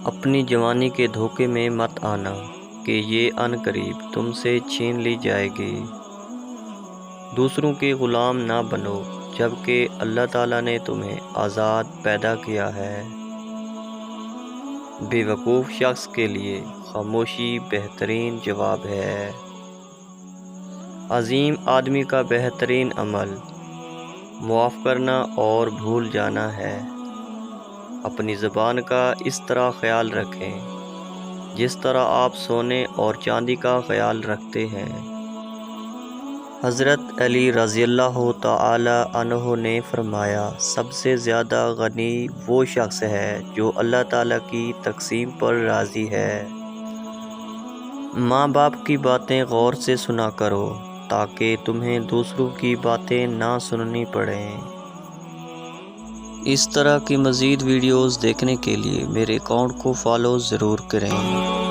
اپنی جوانی کے دھوکے میں مت آنا کہ یہ ان قریب تم سے چھین لی جائے گی۔ دوسروں کے غلام نہ بنو جبکہ اللہ تعالیٰ نے تمہیں آزاد پیدا کیا ہے۔ بے وقوف شخص کے لیے خاموشی بہترین جواب ہے۔ عظیم آدمی کا بہترین عمل معاف کرنا اور بھول جانا ہے۔ اپنی زبان کا اس طرح خیال رکھیں جس طرح آپ سونے اور چاندی کا خیال رکھتے ہیں۔ حضرت علی رضی اللہ تعالی عنہ نے فرمایا، سب سے زیادہ غنی وہ شخص ہے جو اللہ تعالیٰ کی تقسیم پر راضی ہے۔ ماں باپ کی باتیں غور سے سنا کرو تاکہ تمہیں دوسروں کی باتیں نہ سننی پڑیں۔ اس طرح کی مزید ویڈیوز دیکھنے کے لیے میرے اکاؤنٹ کو فالو ضرور کریں۔